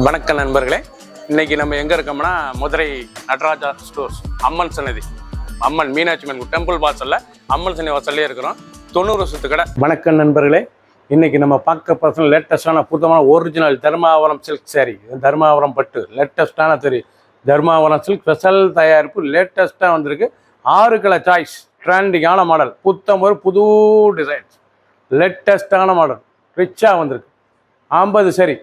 வணக்கம் நண்பர்களே, இன்னைக்கு நம்ம எங்க இருக்கோம்னா மதுரை நடராஜா ஸ்டோர்ஸ் அம்மன் சன்னதி, அம்மன் மீனாட்சி அம்மன் டெம்பிள் வாசல்ல அம்மன் சன்னதி வாசல்லே இருக்கிறோம். 90 வருஷத்து கடை. வணக்கம் நண்பர்களே, இன்னைக்கு நம்ம பார்க்க பர்சனல் லேட்டஸ்டான புத்தமான ஒரிஜினல் தர்மாவரம் சில்க் சாரி, தர்மாவரம் பட்டு லேட்டஸ்டான சரி, தர்மாவரம் சில்க் ஸ்பெஷல் தயாரிப்பு லேட்டஸ்டாக வந்திருக்கு. 6 கலர் சாய்ஸ், ட்ரெண்டிங்கான மாடல், புது டிசைன்ஸ், லேட்டஸ்டான மாடல், ரிச்சாக வந்திருக்கு. 50 சரி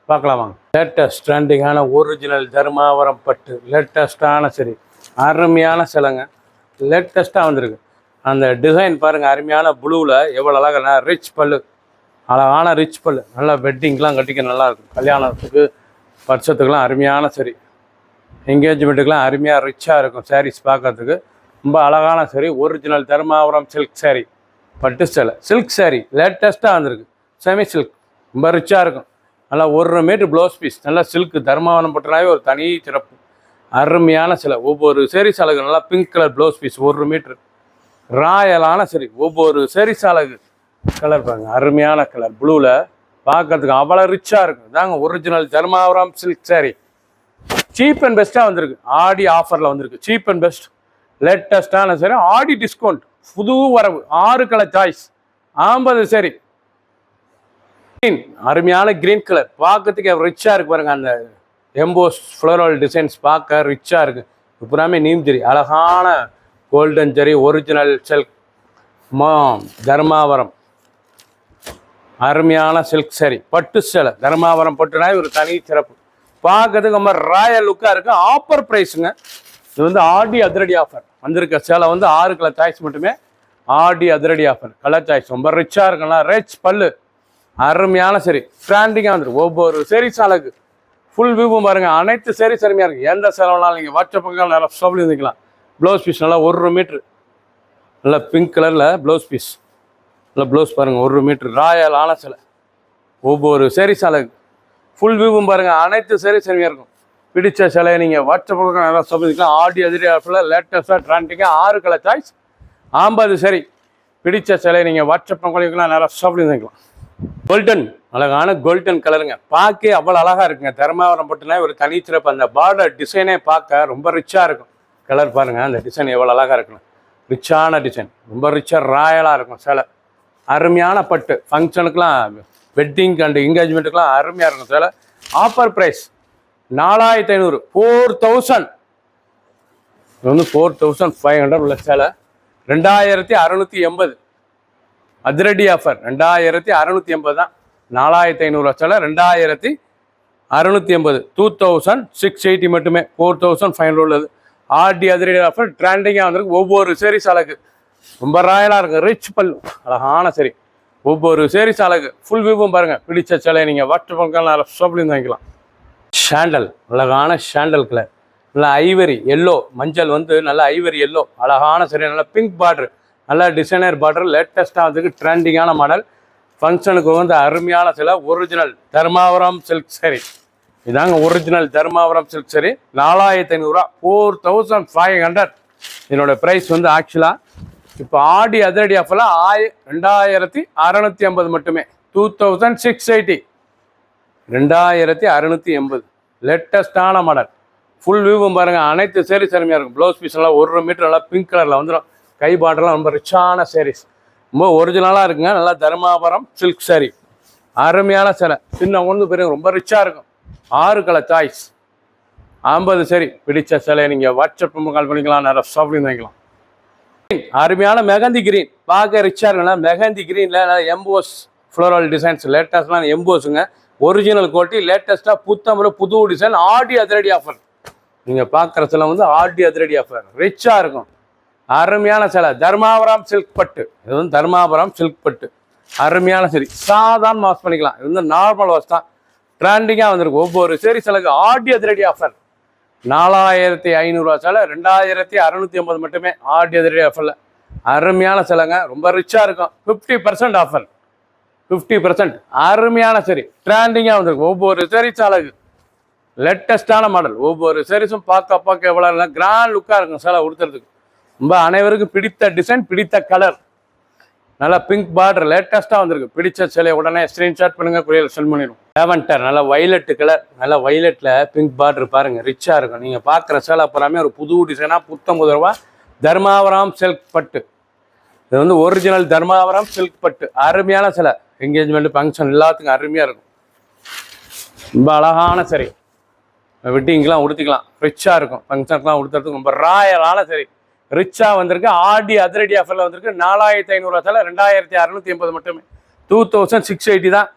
பார்க்கலாம் வாங்க. லேட்டஸ்ட் ட்ரெண்டிங்கான ஒரிஜினல் தர்மாவரம் பட்டு லேட்டஸ்டான சரி, அருமையான சிலைங்க, லேட்டஸ்ட்டாக வந்திருக்கு. அந்த டிசைன் பாருங்கள், அருமையான ப்ளூவில் எவ்வளோ அழகாக ரிச் பல்லு, அழகான ரிச் பல்லு, நல்லா வெட்டிங்லாம் கட்டிக்க நல்லாயிருக்கும். கல்யாணத்துக்கு வருஷத்துக்கெலாம் அருமையான சரி, என்கேஜ்மெண்ட்டுக்கெலாம் அருமையாக ரிச்சாக இருக்கும். சாரீஸ் பார்க்கறதுக்கு ரொம்ப அழகான சரி, ஒரிஜினல் தர்மாவரம் சில்க் சாரி, பட்டு சேலை சில்க் சாரி லேட்டஸ்ட்டாக வந்திருக்கு. செமி சில்க் ரொம்ப ரிச்சாக இருக்கும். நல்லா 1 மீட்டர் ப்ளவுஸ் பீஸ், நல்லா சில்க் தர்மாவரம் பட்டுனாவே ஒரு தனி சிறப்பு. அருமையான சிலை, ஒவ்வொரு சேரீஸ் அழகு நல்லா pink colour blouse piece 1 metre ராயலான சரி, ஒவ்வொரு சேரீஸ் அழகு கலர் பாருங்க, அருமையான கலர் ப்ளூவில் பார்க்கறதுக்கு அவ்வளோ ரிச்சாக இருக்கும். இதாங்க original Dharmavaram silk sari, cheap and பெஸ்ட்டாக வந்திருக்கு. ஆடி ஆஃபரில் வந்திருக்கு, சீப் அண்ட் பெஸ்ட் லேட்டஸ்டான சரி, ஆடி டிஸ்கவுண்ட், புது வரவு, 6 கலர் சாய்ஸ், 50 சரி. அருமையான கிரீன் கலர் பார்க்கறதுக்கு ரிச்சாக இருக்கு பாருங்க. அந்த எம்போஸ் ஃப்ளோரல் டிசைன்ஸ் பார்க்க ரிச்சாக இருக்கு. புறாமே நீம் ஜெரி, அழகான கோல்டன் ஜெரி, ஒரிஜினல் சில்க் தர்மாவரம், அருமையான சில்க் சாரி, பட்டு சேலை தர்மாவரம் பட்டுனா ஒரு தனி சிறப்பு. பார்க்கறதுக்கு ரொம்ப ராயல் லுக்காக இருக்கு. ஆஃபர் ப்ரைஸுங்க, இது வந்து ஆடி அதிரடி ஆஃபர் வந்திருக்க சேலை வந்து 6 கலர் சாய்ஸ் மட்டுமே. ஆடி அதிரடி ஆஃபர் கலர் சாய்ஸ் ரொம்ப ரிச்சாக இருக்குங்களா, ரிச் பல்லு, அருமையான சரி, ஸ்டாண்டிங்காக வந்துருக்கு. ஒவ்வொரு சேரீஸ் அழகு, ஃபுல் வியூவும் பாருங்கள். அனைத்து சேரீஸ் அருமையாக இருக்குது. எந்த செலவுனாலும் நீங்கள் வாட்ஸ்அப்புக்கு நல்லா ஸ்டோபில் இருந்துக்கலாம். ப்ளவுஸ் பீஸ் நல்லா 1 மீட்ரு, நல்லா பிங்க் கலரில் ப்ளவுஸ் பீஸ், நல்லா ப்ளவுஸ் பாருங்கள் 1 மீட்ரு ராயலான சிலை, ஒவ்வொரு சேரீஸ் அழகு, ஃபுல் வியூவும் பாருங்கள். அனைத்து சேரீஸ் அருமையாக இருக்கும். பிடிச்ச சிலையை நீங்கள் வாட்ஸ்அப்புக்கு நல்லா ஸ்டோபில் இருந்துக்கலாம். ஆடி அதிரி ஆஃபரில் லேட்டஸ்ட்டாக ட்ராண்டிங்காக 6 கலர் சாய்ஸ், 50 சரி. பிடிச்ச சிலையை நீங்கள் வாட்ஸ்அப் பண்ணிக்கலாம், நல்லா ஸ்டோபில் இருந்துக்கலாம். கோல்டன், அழகான கோல்டன் கலருங்க, பார்க்க அவ்வளோ அழகாக இருக்குங்க. தர்மாவரம் பட்டுனா ஒரு தனி சிறப்பு. அந்த பார்டர் டிசைனே பார்க்க ரொம்ப ரிச்சாக இருக்கும். கலர் பாருங்கள், அந்த டிசைன் எவ்வளோ அழகாக இருக்குங்க. ரிச்சான டிசைன், ரொம்ப ரிச்சாக ராயலாக இருக்கும் சேலை. அருமையான பட்டு, ஃபங்க்ஷனுக்குலாம், வெட்டிங் அண்ட் என்கேஜ்மெண்ட்டுக்கெலாம் அருமையாக இருக்கும் சேலை. Offer price 4500, 4000. இது வந்து 4500 உள்ள சேலை 2680. அதிரடி ஆஃபர் 2680 தான். 4500 சேலை 2680, 2680 மட்டுமே. 4500 உள்ளது. ஆர்டி அதிரடி ஆஃபர் ட்ரெண்டிங்காக வந்திருக்கு. ஒவ்வொரு சேரீஸ் அழகு ரொம்ப ராயலாக இருக்குது. ரிச் பல்லு, அழகான சரி, ஒவ்வொரு சேரீஸ் அழகு, ஃபுல் வியூவும் பாருங்கள். பிடிச்ச சேலையை நீங்கள் வாட்ஸ்அப் ஷாப்லேருந்து வாங்கிக்கலாம். ஷாண்டல், அழகான ஷாண்டல் கலர், நல்லா ஐவரி எல்லோ, மஞ்சள் வந்து நல்லா ஐவரி எல்லோ, அழகான சரி, நல்லா பிங்க் பார்டர், நல்லா டிசைனர் பார்டர், லேட்டஸ்ட்டாக வந்துருக்கு. ட்ரெண்டிங்கான மாடல், ஃபங்க்ஷனுக்கு வந்து அருமையான சில ஒரிஜினல் தர்மாவரம் சில்க் சாரி. இதாங்க ஒரிஜினல் தர்மாவரம் சில்க் சாரி, 4500, 4500. இதனோட ப்ரைஸ் வந்து ஆக்சுவலாக இப்போ ஆடி அதிரடி ஆஃபரில் 2650 மட்டுமே. 2680, 2680 லேட்டஸ்டான மாடல். ஃபுல் வியூவும் பாருங்கள். அனைத்து சேரீஸ் அருமையாக இருக்கும். ப்ளவுஸ் பீஸ் எல்லாம் 1 மீட்டர் நல்லா பிங்க் கலரில் வந்துடும். கை பாட்டெல்லாம் ரொம்ப ரிச்சான சேரீஸ், ரொம்ப ஒரிஜினலாக இருக்குங்க. நல்லா தர்மாவரம் சில்க் சாரி, அருமையான சேலை, சின்ன ஒன்று பெரிய ரொம்ப ரிச்சாக இருக்கும். 6 கலர் சாய்ஸ், 50 சரி. பிடிச்ச சேலையை நீங்கள் வாட்ஸ்அப் கால் பண்ணிக்கலாம், நிறைய ஷாப்லேருந்து வாங்கிக்கலாம். அருமையான மெகந்தி கிரீன், பார்க்க ரிச்சாக இருக்குன்னா மெகந்தி கிரீனில் எம்போஸ் ஃப்ளோரல் டிசைன்ஸ், லேட்டஸ்டான எம்போஸுங்க, ஒரிஜினல் குவாலிட்டி, லேட்டஸ்ட்டாக புது டிசைன். ஆடி அதிரடி ஆஃபர் நீங்கள் பார்க்குற சிலை வந்து ஆடி அதிரடி ஆஃபர் ரிச்சாக இருக்கும். அருமையான சேலை தர்மாவரம் சில்க் பட்டு, இது வந்து தர்மாவரம் சில்க் பட்டு, அருமையான சரி, சாதாரண வாஷ் பண்ணிக்கலாம். இது வந்து நார்மல் வாஷ் தான். ட்ரெண்டிங்காக வந்திருக்கு. ஒவ்வொரு சேரீ சிலைக்கு ஆடி அதிரடி ஆஃபர் 4500 சேலை 2650 மட்டுமே. ஆடி அதிரடி ஆஃபரில் அருமையான சேலைங்க, ரொம்ப ரிச்சாக இருக்கும். 50% ஆஃபர், 50%. அருமையான சரி, ட்ரெண்டிங்காக வந்திருக்கு. ஒவ்வொரு சேரீ அழகு, லேட்டஸ்டான மாடல், ஒவ்வொரு சேரீஸும் பார்க்க எவ்வளோ கிராண்ட் லுக்காக இருக்கும் சேலை உடுத்துறதுக்கு. ரொம்ப அனைவருக்கும் பிடித்த டிசைன், பிடித்த கலர், நல்லா பிங்க் பார்டர் லேட்டஸ்ட்டாக வந்திருக்கு. பிடிச்ச சிலையை உடனே ஸ்க்ரீன்ஷாட் பண்ணுங்க, கொரியர் சென்ட் பண்ணிடும். லேவண்டர் நல்லா வைலட் கலர், நல்லா வைலட்டில் பிங்க் பார்டர் பாருங்கள், ரிச்சாக இருக்கும். நீங்கள் பார்க்குற சேலை அப்புறமே ஒரு புது டிசைனாக 19 ரூபா. தர்மாவரம் சில்க் பட்டு, இது வந்து ஒரிஜினல் தர்மாவரம் சில்க் பட்டு. அருமையான சிலை, என்கேஜ்மெண்ட் ஃபங்க்ஷன் எல்லாத்துக்கும் அருமையாக இருக்கும். ரொம்ப அழகான சரி, வெட்டிங்கெலாம் உடுத்திக்கலாம், ரிச்சாக இருக்கும். ஃபங்க்ஷனுக்குலாம் உடுத்துறதுக்கு ரொம்ப ராயலான சரி, ரிச்சாக வந்திருக்கு. ஆடி அதிரடி ஆஃபரில் வந்திருக்கு. 4500 சிலை 2680 மட்டுமே. 2680 தான்.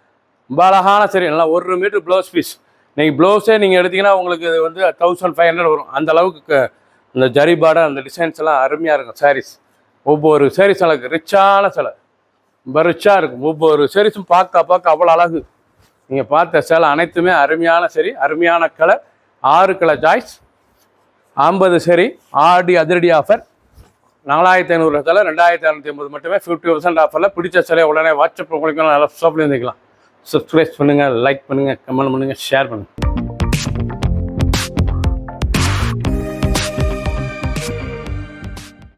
ரொம்ப அழகான சரி, நல்லா 1 மீட்டர் ப்ளவுஸ் பீஸ். நீங்கள் ப்ளவுஸே நீங்கள் எடுத்திங்கன்னா உங்களுக்கு இது வந்து 1500 வரும். அந்த அளவுக்கு இந்த ஜரி பார்டர், அந்த டிசைன்ஸ் எல்லாம் அருமையாக இருக்கும். சாரீஸ் ஒவ்வொரு சாரீஸ் அழகு, ரிச்சான சிலை, ரொம்ப ரிச்சாக இருக்கும். ஒவ்வொரு சாரீஸும் பார்க்க அவ்வளோ அழகு. நீங்கள் பார்த்த சேலை அனைத்துமே அருமையான சரி, அருமையான கலர். 6 கலர் சாய்ஸ், 50 சரி. ஆடி அதிரடி ஆஃபர் 4500 சிலை 2680 மட்டுமே. 50% ஆஃபரில் பிடிச்ச சிலையை உடனே வாட்ஸ்அப் உங்களுக்கு நல்லா ஷாப்லேயே இருந்துக்கலாம். சப்ஸ்கிரைப் பண்ணுங்கள், லைக் பண்ணுங்கள், கமெண்ட் பண்ணுங்கள், ஷேர் பண்ணுங்கள்.